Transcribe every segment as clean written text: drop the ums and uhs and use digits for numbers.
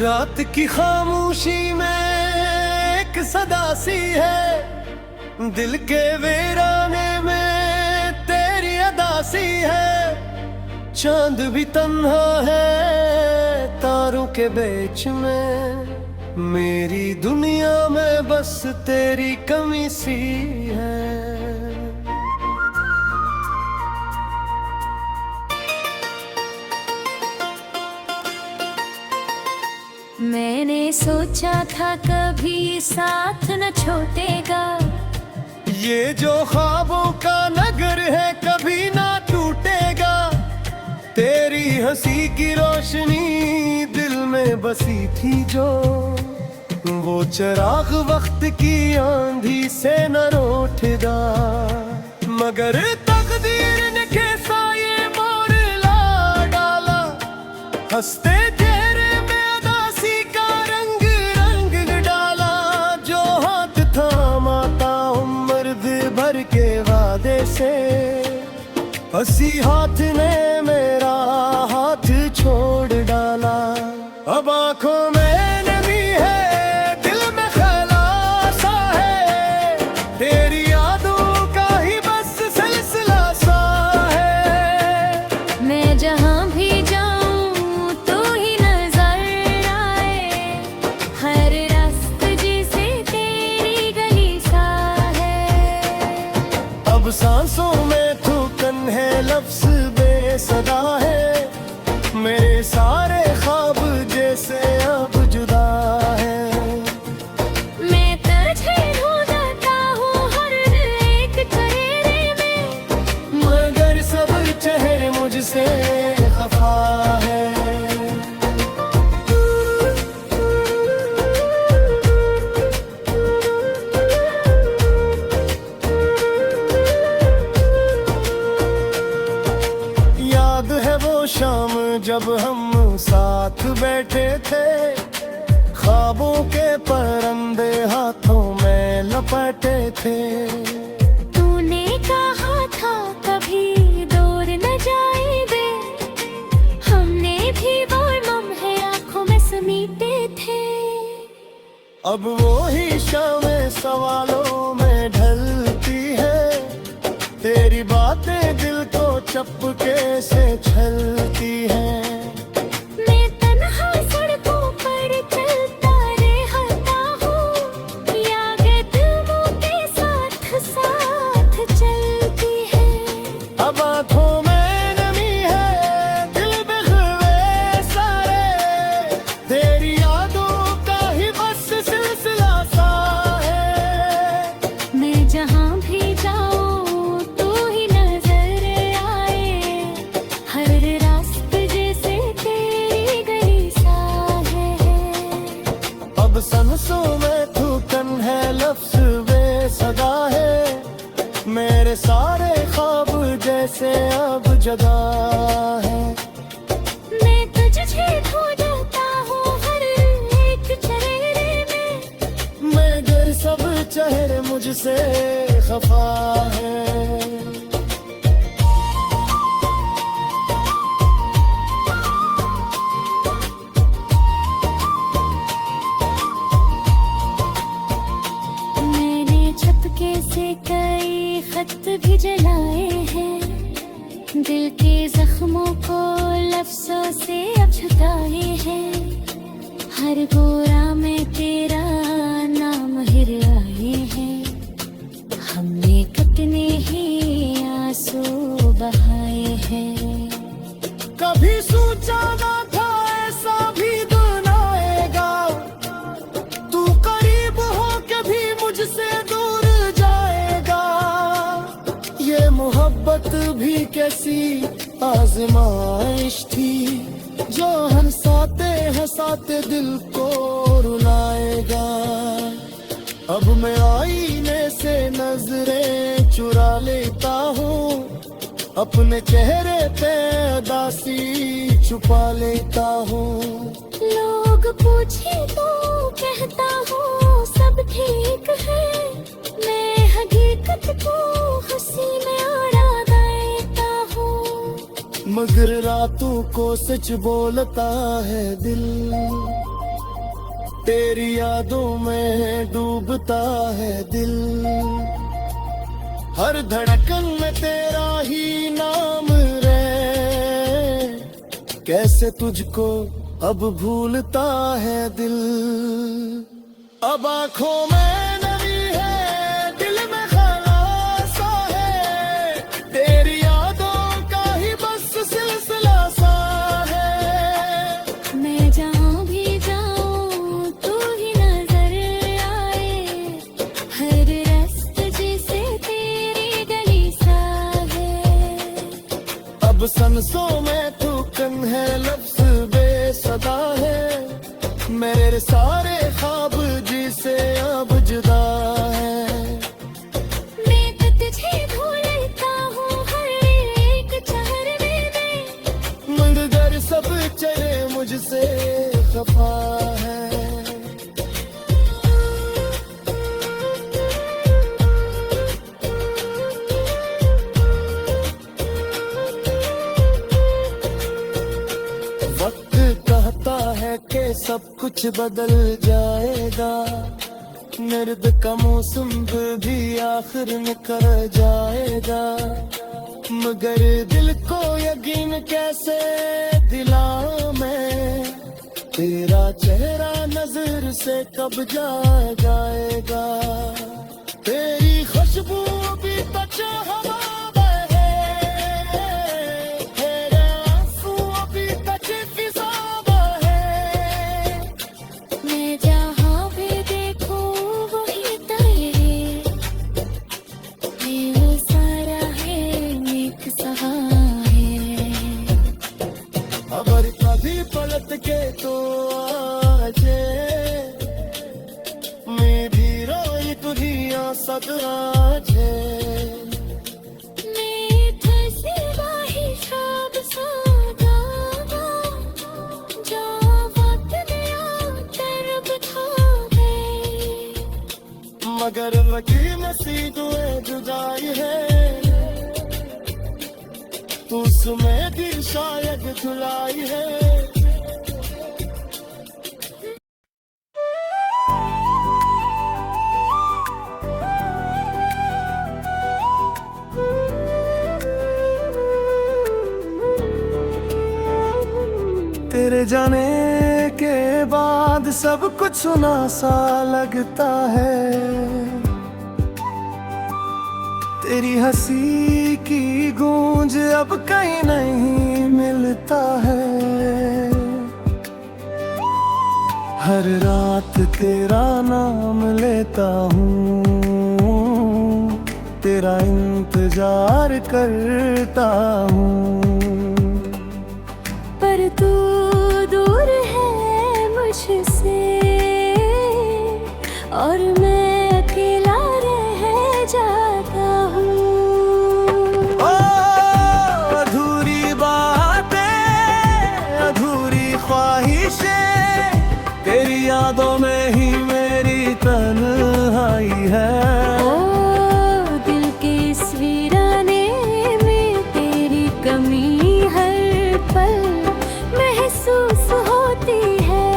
रात की खामोशी में एक सदा सी है, दिल के वीराने में तेरी अदा सी है। चांद भी तन्हा है तारों के बीच में, मेरी दुनिया में बस तेरी कमी सी है। मैंने सोचा था कभी साथ न छूटेगा, ये जो ख्वाबों का नगर है कभी ना टूटेगा। तेरी हंसी की रोशनी दिल में बसी थी जो, वो चिराग वक्त की आंधी से न रोठगा। मगर तकदीर ने कैसा ये मोड़ ला डाला, हंसते चेहरे में अदासी का रंग रंग डाला। जो हाथ थामा था उम्र भर के वादे से, हंसी हाथ ने मेरा हाथ छोड़ डाला। अब आंखों में नमी है, दिल में ख्याल सा है, तेरी यादों का ही बस सिलसिला सा है। मैं जहाँ भी जाऊँ तू ही नजर आए, हर रास्ते जैसे तेरी गली सा है। अब सांसों में थूकन है लफ्ज़ बेसदा है, मेरे सारे ख्वाब जैसे अब जुदा है। मैं तुझे ढूंढता हूँ हर एक चेहरे में, मगर सब चेहरे मुझसे खफा है। याद है वो शाम जब हम साथ बैठे थे, ख्वाबों के परंदे हाथों में लपेटे थे। तूने कहा था कभी दूर न जाएंगे, हमने भी वो लम्हे आंखों में समीटे थे। अब वो ही शामें सवालों में ढलती है, तेरी बातें दिल को चपके से छलती हैं। मैं तन्हा सड़कों पर चलता रहता हूँ, यादें दिलों के साथ साथ चलती है। अब आंखों में नमी है, दिल बिखरे सारे, तेरी यादों का ही बस सिलसिला सा है। मैं जहाँ भी जाऊँ तू ही नजर आए, हर रास्ते जैसे तेरी गली सा है। अब सांसों में थूकन है लफ्ज़ बेसदा है, मेरे सारे ख्वाब जैसे अब जदा है। मैं तुझे ढूंढता हूँ हर एक चेहरे में, मगर सब चेहरे मुझसे खफा है। मैंने छपके से कई खत भी जलाए हैं, दिल के जख्मों को लफ्जों से अब छुटाए हैं। हर गोरा में तेरा नाम हिर आए हैं, हमने कितने ही आंसू बहाए हैं। कभी सोचा ना था ऐसा भी दिन आएगा, तू करीब हो के भी मुझसे दूर जाएगा। ये मोहब्बत भी कैसी आजमाइश थी, जो हंसाते हंसाते दिल को रुलाएगा। अब मैं आईने से नजरें चुरा लेता हूँ, अपने चेहरे पे उदासी छुपा लेता हूँ। लोग पूछे तो कहता हूँ सब ठीक है, मैं हकीकत को हंसी में आड़ा देता हूँ। मगर रातों को सच बोलता है दिल, तेरी यादों में डूबता है दिल, हर धड़कन में तेरा ही नाम रहे, कैसे तुझको अब भूलता है दिल। अब आंखों में नमी है, दिल में खलासा है, तेरी यादों का ही बस सिलसिला सा है। मैं जहाँ भी जाऊँ तू ही नजर आए, हर रास्ते जैसे तेरी गली सा है। अब संसों में थूकन है, लफ्ज बेसदा है, मेरे सारे ख्वाब जिसे अब जुदा है। मैं तो तुझे भूलता हूँ हर एक चेहरे में, मगर सब चले मुझसे खफा है। वक्त कहता है कि सब कुछ बदल जाएगा, नर्द का मौसम भी आखिर में कर जाएगा, मगर दिल को यकीन कैसे दिलाऊं मैं, तेरा चेहरा नजर से कब जा जाएगा। तेरी खुशबू भी तक हवा में है, तेरे आंसू भी तक फिजा में है। मैं जहाँ भी देखूँ वही तेरे, ये सारा है एक सहा है। अगर कभी पलट के तो आजे, मैं भी रोई तुझिया सदराज है। मैं तुझसे वही शाब सादा, जो वक्त गया तरब था गए। मगर लगी नसीब में जुदाई है, तू उसमें भी शायद धुलाई है। तेरे जाने के बाद सब कुछ सुना सा लगता है, तेरी हंसी की गूंज अब कहीं नहीं मिलता है। हर रात तेरा नाम लेता हूँ, तेरा इंतजार करता हूँ, पर तू दूर है मुझसे और मैं अकेला रह जाता हूँ। ओ अधूरी बातें, अधूरी ख्वाहिशें, तेरी यादों में ही मेरी तन्हाई है। ओ दिल के इस वीराने में तेरी कमी हर पल महसूस होती है।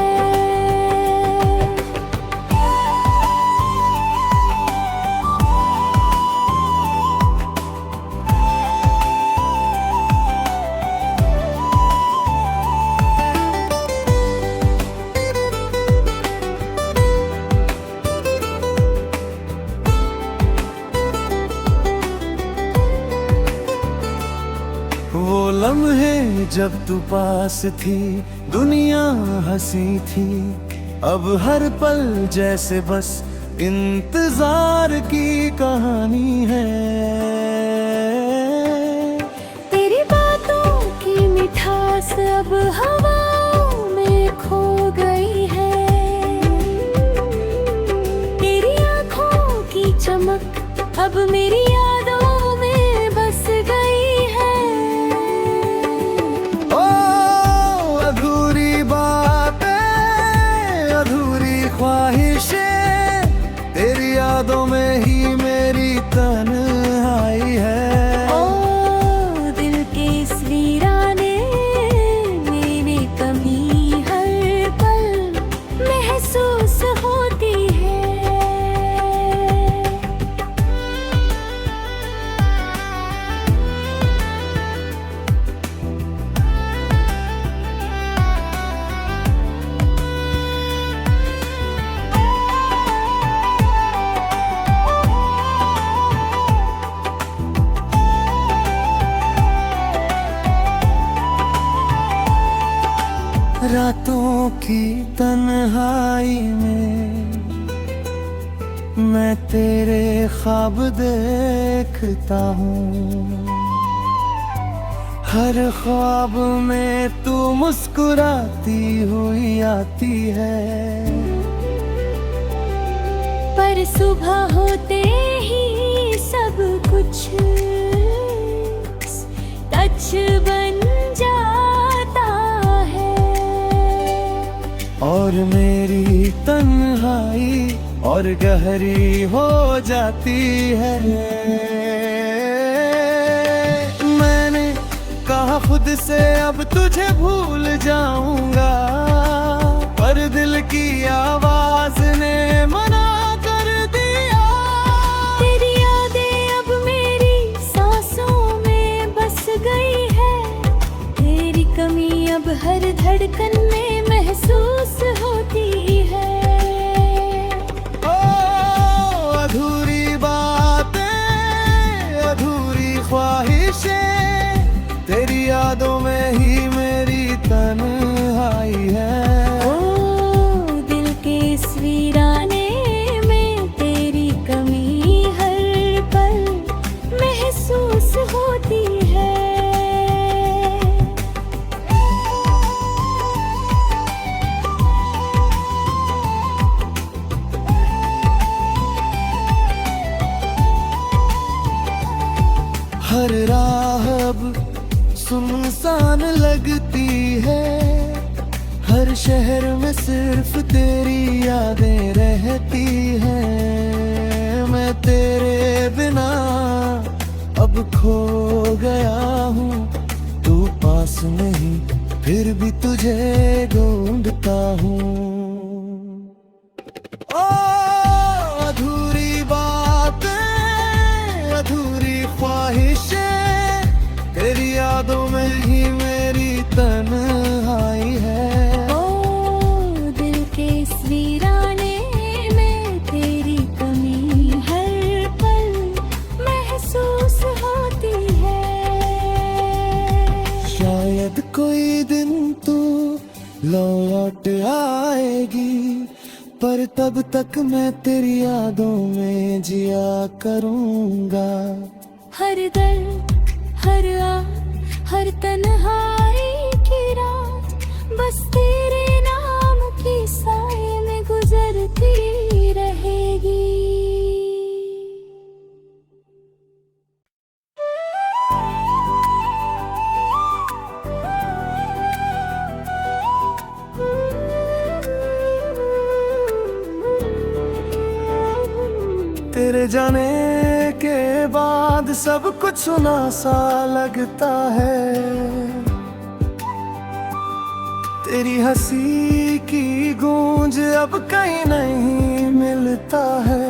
वो लम्हे जब तू पास थी, दुनिया हंसी थी, अब हर पल जैसे बस इंतजार की कहानी है। तेरी बातों की मिठास अब हवाओं में खो गई है, तेरी आंखों की चमक अब मेरी यादों में बस गई है। ओ अधूरी बातें, अधूरी ख्वाहिशें, तेरी यादों में ही मेरी तन्हाई है। ओ दिल के इस वीराने मेरी कमी हर पल महसूस की तन्हाई में मैं तेरे ख्वाब देखता हूँ। हर ख्वाब में तू मुस्कुराती हुई आती है, पर सुबह होते ही सब कुछ सच बन जाता है। और मेरी तन्हाई और गहरी हो जाती है। मैंने कहा खुद से अब तुझे भूल जाऊंगा, पर दिल की आवाज ने मना कर दिया। तेरी यादें अब मेरी सांसों में बस गई है, तेरी कमी अब हर धड़कन में महसूस होती है। ओ अधूरी बातें, अधूरी ख्वाहिशें, तेरी यादों में ही मेरी तन्हाई है। ओ दिल के इस वीराने में तेरी कमी हर पल महसूस होती है। हर राह अब सुनसान लगती है, हर शहर में सिर्फ तेरी यादें रहती हैं। मैं तेरे बिना अब खो गया हूँ, तू पास नहीं फिर भी तुझे ढूंढता हूँ। ओ अधूरी बातें, अधूरी ख्वाहिशें, तेरी यादों में ही मेरी तन्हाई है। ओ दिल के इस वीराने में तेरी कमी हर पल महसूस होती है। शायद कोई दिन तू लौट आएगी, पर तब तक मैं तेरी यादों में जिया करूँगा। हर दर्द, हर आह, हर तन्हाई की रात बस तेरे नाम की साए में गुजरती रहेगी। तेरे जाने के बाद सब कुछ सुना सा लगता है, तेरी हंसी की गूंज अब कहीं नहीं मिलता है।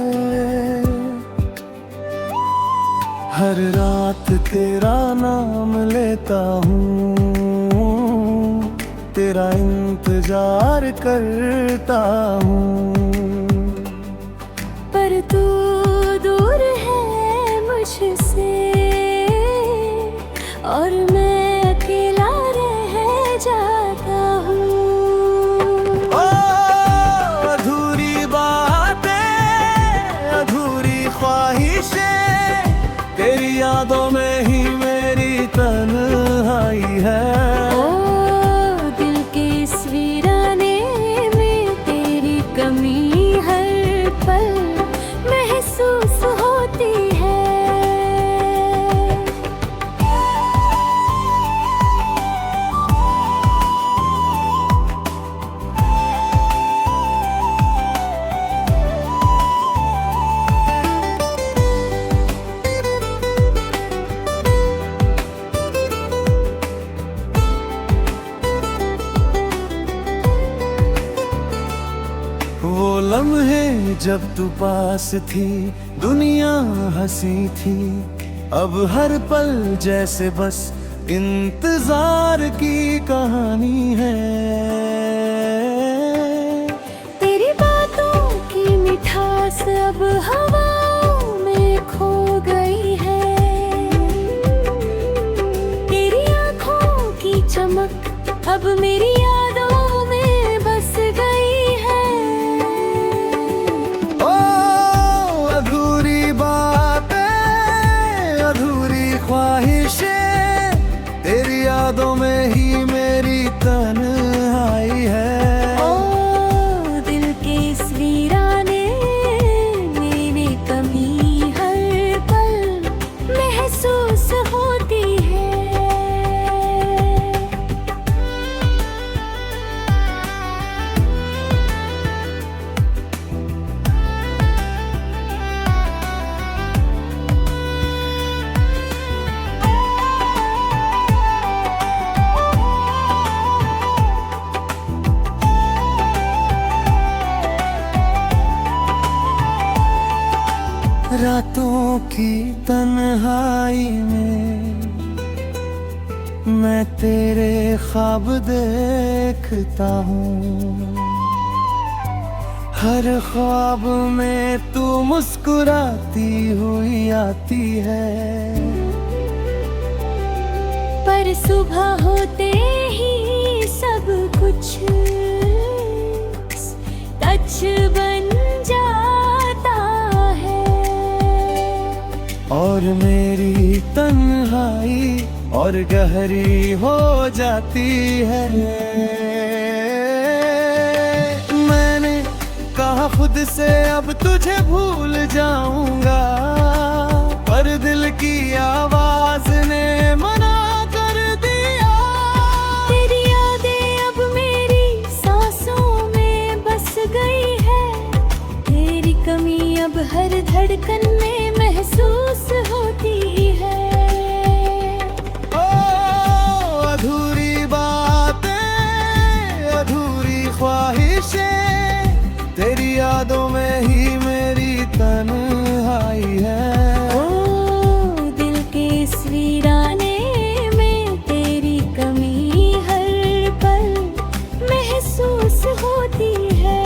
हर रात तेरा नाम लेता हूँ, तेरा इंतजार करता हूँ, पर तू दूर है मुझसे और मैं अकेला रह जाता हूँ। ओ अधूरी बातें, अधूरी ख्वाहिशें, तेरी यादों में ही मेरी तन्हाई है। ओ दिल के इस वीराने में तेरी कमी हर पल महसूस होती है। वो लम्हे जब तू पास थी, दुनिया हंसी थी, अब हर पल जैसे बस इंतजार की कहानी है। तेरी बातों की मिठास अब हवाओं में खो गई है, तेरी आंखों की चमक अब मेरी यादों में बस रातों की तन्हाई में मैं तेरे ख्वाब देखता हूँ। हर ख्वाब में तू मुस्कुराती हुई आती है। पर सुबह होते ही सब कुछ सच बन जाता है। और मेरी तन्हाई और गहरी हो जाती है। मैंने कहा खुद से अब तुझे भूल जाऊंगा, पर दिल की आवाज ने मना कर दिया। तेरी यादें अब मेरी सांसों में बस गई है। तेरी कमी अब हर धड़कन में महसूस होती है। अधूरी बातें, अधूरी ख्वाहिशें, तेरी यादों में ही मेरी तन्हाई है। ओ दिल के इस वीराने में तेरी कमी हर पल महसूस होती है।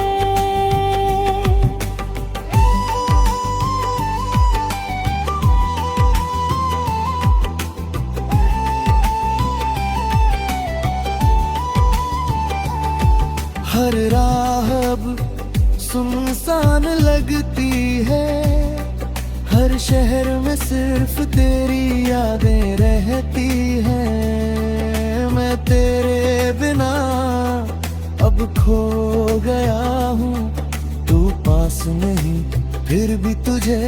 हर राह अब सुनसान लगती है। हर शहर में सिर्फ तेरी यादें रहती हैं। मैं तेरे बिना अब खो गया हूँ। तू पास नहीं फिर भी तुझे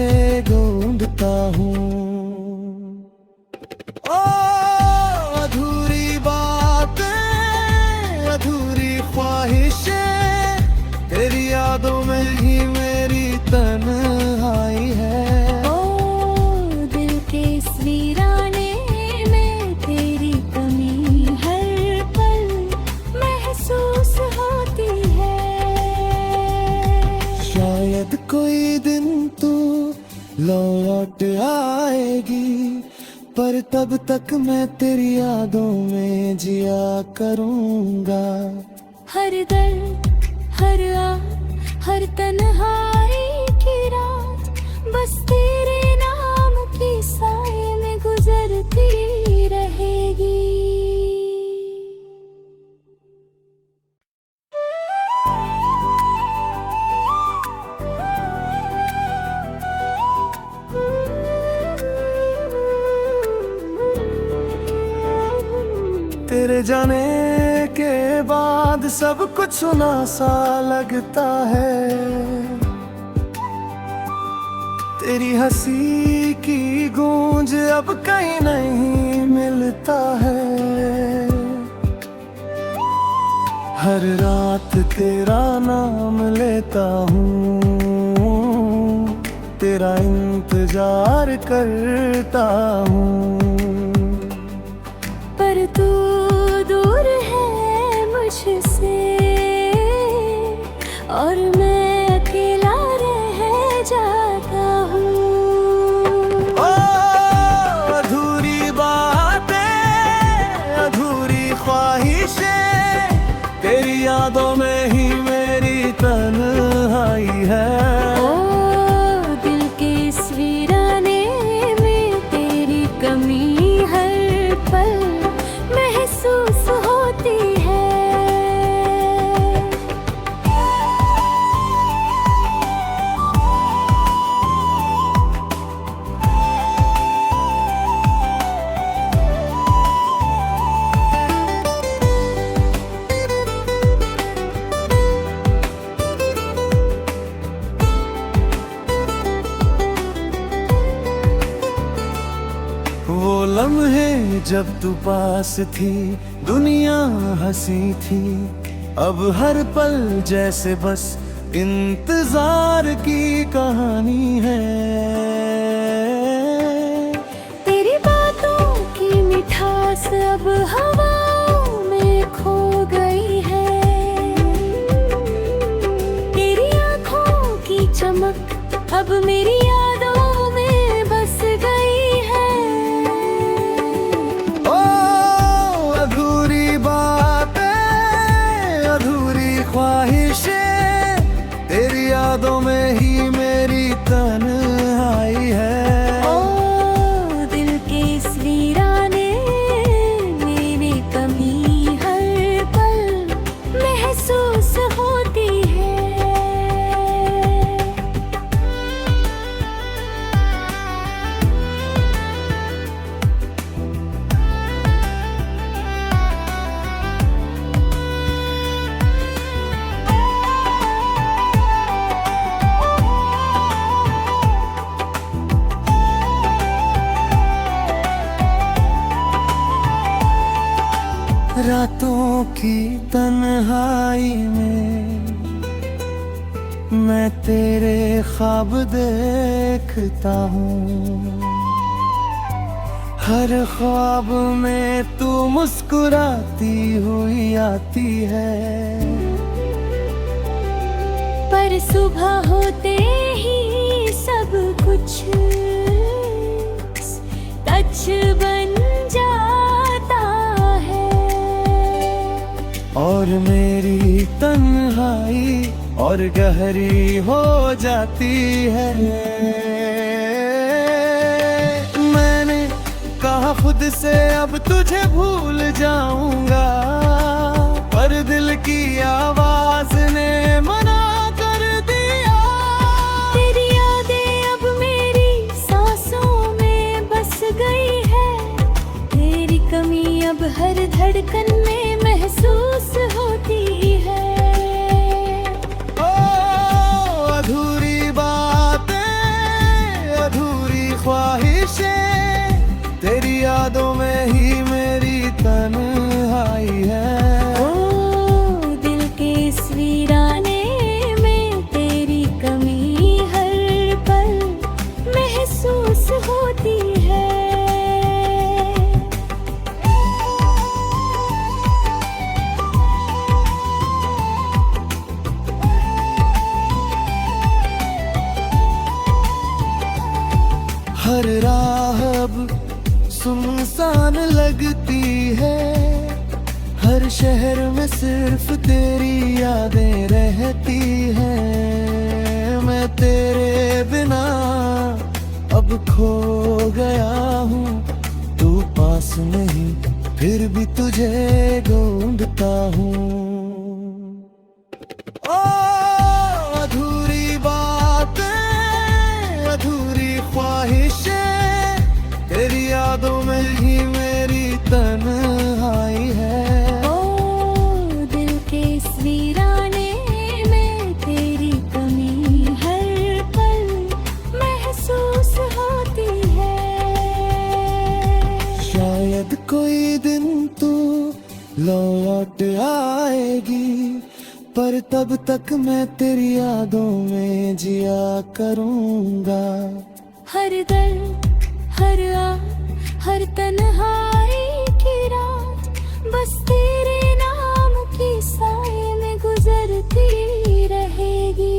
ढूंढता हूँ। ओ अधूरी बातें, अधूरी ख्वाहिशें, तेरी यादों में ही मेरी तन्हाई है। ओ दिल के इस वीराने में तेरी कमी हर पल महसूस होती है। शायद कोई दिन तू लौट आएगी, पर तब तक मैं तेरी यादों में जिया करूँगा। हर दर्द, हर आह, हर तन्हाई की रात बस तेरे नाम की साए में गुजरती रहेगी। तेरे जाने के बाद सब कुछ सुना सा लगता है। तेरी हंसी की गूंज अब कहीं नहीं मिलता है। हर रात तेरा नाम लेता हूँ, तेरा इंतजार करता हूँ। पर तू दूर है मुझसे और मैं अकेला रह जाता हूँ। ओ अधूरी बातें, अधूरी ख्वाहिशें, तेरी यादों में ही मेरी तन्हाई है। ओ दिल के इस वीराने में तेरी कमी हर पल महसूस होती है। वो लम्हे जब तू पास थी, दुनिया हंसी थी। अब हर पल जैसे बस इंतजार की कहानी है। तेरी बातों की मिठास अब हवाओं में खो गई है। तेरी आंखों की चमक अब मेरी यादों यादों में ही मेरी तन्हाई है। ओ दिल के इस वीराने मेरी कमी हर पल महसूस होती है। रातों की तन्हाई में मैं तेरे ख्वाब देखता हूँ। हर ख्वाब में तू मुस्कुराती हुई आती है। पर सुबह होते ही सब कुछ सच बन जाता है। और मेरी तन्हाई और गहरी हो जाती है। मैंने कहा खुद से अब तुझे भूल जाऊंगा, पर दिल की आवाज ने मना कर दिया। तेरी यादें अब मेरी सांसों में बस गई है। तेरी कमी अब हर धड़कन में महसूस होती है। ओ अधूरी बातें, अधूरी ख्वाहिशें, तेरी यादों में ही मेरी तन्हाई है। ओ दिल के इस वीराने में तेरी कमी हर पल महसूस होती है। हर राह अब सुनसान लगती है। हर शहर में सिर्फ तेरी यादें रहती हैं। मैं तेरे बिना अब खो गया हूँ। तू पास नहीं फिर भी तुझे ढूंढता हूँ। ओ अधूरी बातें, अधूरी ख्वाहिशें, तेरी यादों में ही मेरी तन्हाई है। ओ दिल के इस वीराने में तेरी कमी हर पल महसूस होती है। शायद कोई दिन तू लौट आएगी, पर तब तक मैं तेरी यादों में जिया करूँगा। हर दर्द, हर हर तन्हाई की रात बस तेरे नाम की साए में गुजरती रहेगी।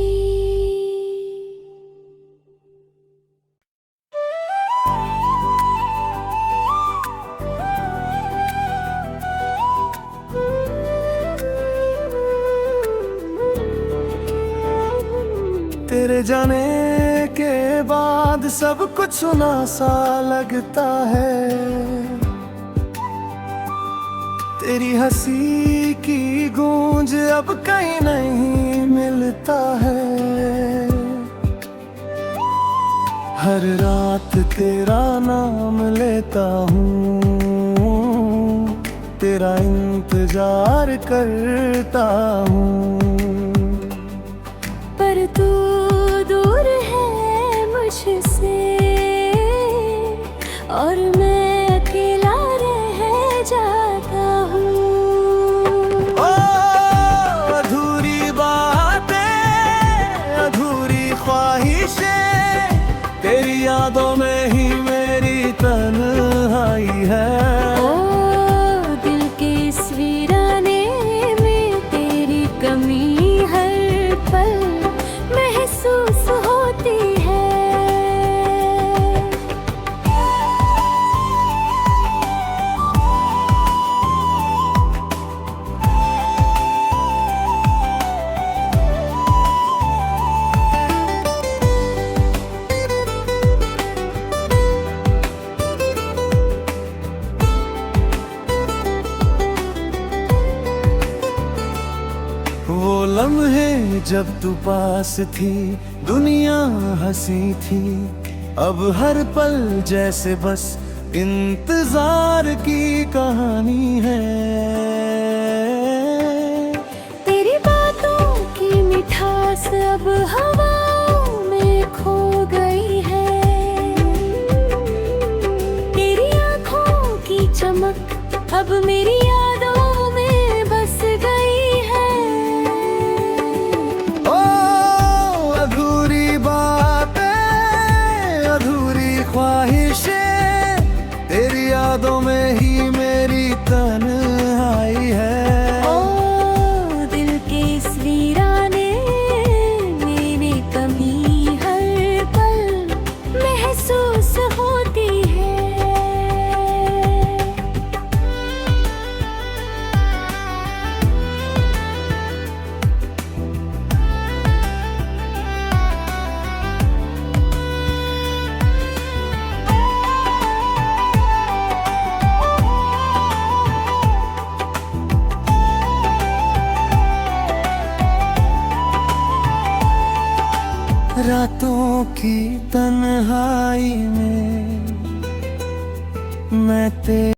तेरे जाने के बाद सब कुछ सुना सा लगता है। तेरी हंसी की गूंज अब कहीं नहीं मिलता है। हर रात तेरा नाम लेता हूँ, तेरा इंतजार करता हूँ। पर तू दूर है मुझसे और मैं अकेला रह जाता हूँ। ओ अधूरी बातें, अधूरी ख्वाहिशें, तेरी यादों में ही मेरी तन्हाई है। ओ दिल के इस वीराने में तेरी कमी हर पल महसूस जब तू पास थी दुनिया हंसी थी, अब हर पल जैसे बस इंतजार की कहानी है। तेरी बातों की मिठास अब हवाओं में खो गई है, तेरी आंखों की चमक अब मेरी यादों में बस गई है। ओ अधूरी बातें, अधूरी ख्वाहिशें, तेरी यादों में ही मेरी तन्हाई है। ओ दिल के इस वीराने मेरी कमी हर पल महसूस होती है। रातों की तन्हाई में मैं तेरे